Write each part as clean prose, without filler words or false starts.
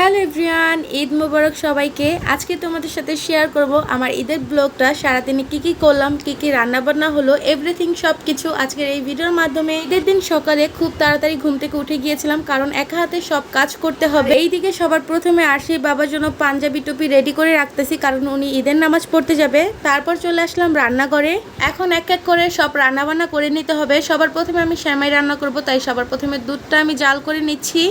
Hello everyone, Eid মোবারক সবাইকে। আজকে তোমাদের সাথে শেয়ার করব আমার ঈদের ব্লগটা। সারাদিনে কি কি করলাম, কি কি রান্নাবান্না হলো, এভরিথিং সব কিছু আজকের এই ভিডিওর মাধ্যমে। ঈদের দিন সকালে খুব তাড়াতাড়ি ঘুম থেকে উঠে গিয়েছিলাম, কারণ একা হাতে সব কাজ করতে হবে। এইদিকে সবার প্রথমে আরশি বাবার জন্য পাঞ্জাবি টুপি রেডি করে রাখতেছি, কারণ উনি ঈদের নামাজ পড়তে যাবে। তারপর চলে আসলাম রান্নাঘরে। এখন এক এক করে সব রান্নাবান্না করে নিতে হবে। সবার প্রথমে আমি সেমাই রান্না করব, তাই সবার প্রথমে দুধটা আমি জাল করে নিচ্ছি।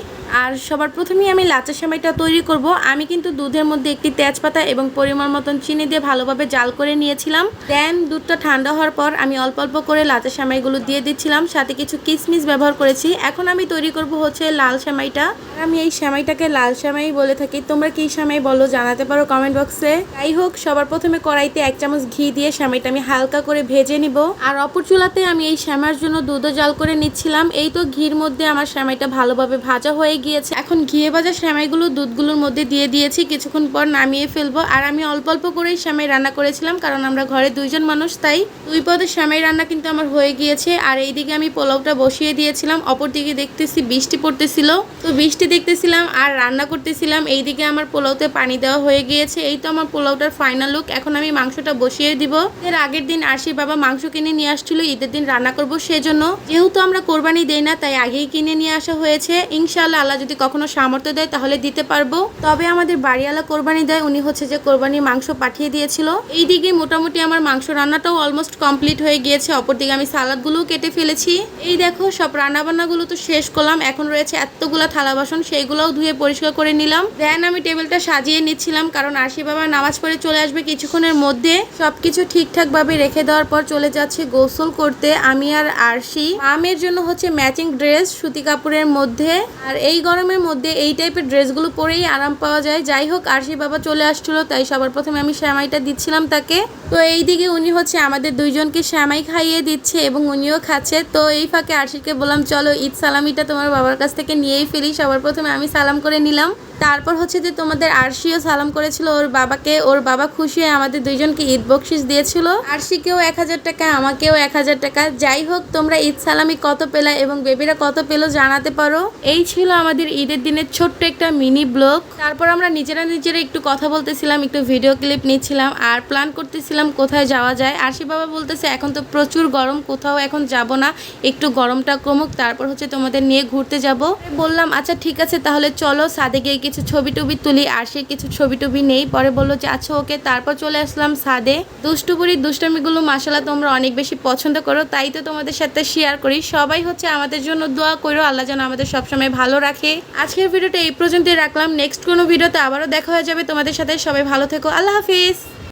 আর সবার প্রথমেই আমি লাচা সেমাইটা তৈরি করব। আমি কিন্তু দুধের মধ্যে একটি তেজপাতা এবং পরিমাণ মতন চিনি দিয়ে ভালোভাবে জাল করে নিয়েছিলাম। দেন দুধটা ঠান্ডা হওয়ার পর আমি অল্প অল্প করে লাচা সেমাইগুলো দিয়ে দিচ্ছিলাম, সাথে কিছু কিশমিশ ব্যবহার করেছি। এখন আমি তৈরি করব হচ্ছে লাল সেমাইটা। আমি এই সেমাইটাকে লাল সেমাই বলে থাকি, তোমরা কি সেমাই বলো জানাতে পারো কমেন্ট বক্সে। যাই হোক, সবার প্রথমে কড়াইতে 1 চামচ ঘি দিয়ে সেমাইটা আমি হালকা করে ভেজে নিব। আর অপর চুলাতে আমি এই সেমাইয়ের জন্য দুধও জাল করে নিচ্ছিলাম। এই তো ঘির মধ্যে আমার সেমাইটা ভালোভাবে ভাজা হয়ে গিয়েছে। এখন ঘিয়ে ভাজা সেমাইগুলো দুধগুলোর মধ্যে দিয়ে দিয়েছি, কিছুক্ষণ পর নামিয়ে ফেলবো। আর আমি অল্প অল্প করেই সেমাই রান্না করেছিলাম, কারণ আমরা ঘরে 2 জন মানুষ, তাই 2 পদের সেমাই রান্না কিন্তু আমার হয়ে গিয়েছে। আর এইদিকে আমি পোলাওটা বসিয়ে দিয়েছিলাম। অপর দিকে দেখতেছি বৃষ্টি পড়তেছিল, তো বৃষ্টি দেখতেছিলাম আর রান্না করতেছিলাম। এইদিকে আমার পোলাওতে পানি দেওয়া হয়ে গিয়েছে। এই তো আমার পোলাওটার ফাইনাল লুক। এখন আমি মাংসটা বসিয়ে দিব। এর আগের দিন আরশি বাবা মাংস কিনে নিয়ে আসছিল ঈদের দিন রান্না করব সেজন্য। যেহেতু আমরা কোরবানি দেই না, তাই আগেই কিনে নিয়ে আসা হয়েছে। ইনশাআল্লাহ আল্লাহ যদি কখনো সামর্থ্য দেয় তাহলে দিতে পারবো। তবে আমাদের বাড়িওয়ালা কোরবানি দেয়, উনি হচ্ছে যে কোরবানির মাংস পাঠিয়ে দিয়েছিল। এইদিকে মোটামুটি আমার মাংস রান্নাটাও অলমোস্ট কমপ্লিট হয়ে গিয়েছে। অপরদিকে আমি সালাদগুলোও কেটে ফেলেছি। এই দেখো, সব রান্নাবান্নাগুলো তো শেষ করলাম। এখন রয়েছে এতগুলা থালা বাসন, সেইগুলোও ধুয়ে পরিষ্কার করে নিলাম। দেন আমি টেবিলটা সাজিয়ে নিচ্ছিলাম, কারণ আরশি বাবা নামাজ পড়ে চলে আসবে কিছুক্ষণের মধ্যে। সবকিছু ঠিকঠাক ভাবে রেখে দেওয়ার পর চলে যাচ্ছে গোসল করতে আমি আর আরশি। মামের জন্য হচ্ছে ম্যাচিং ড্রেস সুতি কাপড়ের মধ্যে। আর এই গরমের মধ্যে এই টাইপের ড্রেসগুলো পরেই আরাম পাওয়া যায়। যাই হোক, আরশি বাবা চলে আসছিল, তাই সবার প্রথমে আমি সেমাইটা দিচ্ছিলাম তাকে। তো এইদিকে উনি হচ্ছে আমাদের 2 জনকে সেমাই খাইয়ে দিচ্ছে এবং উনিও খাচ্ছে। তো এই ফাঁকে আরশিকে বললাম, চলো ঈদ সালামিটা তোমার বাবার কাছ থেকে নিয়েই ফেলি। সবার প্রথমে আমি সালাম করে নিলাম। তারপর হচ্ছে যে তোমাদের আরশিও সালাম করেছিল ওর বাবাকে। ওর বাবা খুশি হয়ে আমাদের 2 জনকে ঈদ বকশিস দিয়েছিল। আরশিকেও 1000 টাকা, আমাকেও 1000 টাকা। যাই হোক, তোমরা ঈদ সালামি কত পেলা এবং বেবিরা কত পেলো জানাতে পারো। এই ছিল আমাদের ঈদের দিনের ছোট্ট একটা মিনি ব্লগ। তারপর আমরা নিজেরা একটু কথা বলতেছিলাম, একটু ভিডিও ক্লিপ নিচ্ছিলাম আর প্ল্যান করতেছিলাম কোথায় যাওয়া যায়। আরশি বাবা বলতেছে এখন তো প্রচুর গরম, কোথাও এখন যাব না, একটু গরমটা কমুক, তারপর হচ্ছে তোমাদের নিয়ে ঘুরতে যাব। বললাম আচ্ছা ঠিক আছে, তাহলে চলো ছাদে গিয়ে কিছু ছবি টবি তুলি। আরশি কিছু ছবি টবি নেই, পরে বললো যে আচ্ছা ওকে। তারপর চলে আসলাম ছাদে। দুষ্টুপুরি দুষ্টামিগুলো মাশাআল্লাহ তোমরা অনেক বেশি পছন্দ করো, তাই তো তোমাদের সাথে শেয়ার করি। সবাই হচ্ছে আমাদের জন্য দোয়া করো, আল্লাহ যেন আমাদের সবসময় ভালো রাখে। আজকের ভিডিওটা এই পর্যন্তই রাখলাম। নেক্সট কোনো ভিডিওতে আবারও দেখা হয়ে যাবে তোমাদের সাথে। সবাই ভালো থেকো, আল্লাহ হাফিজ।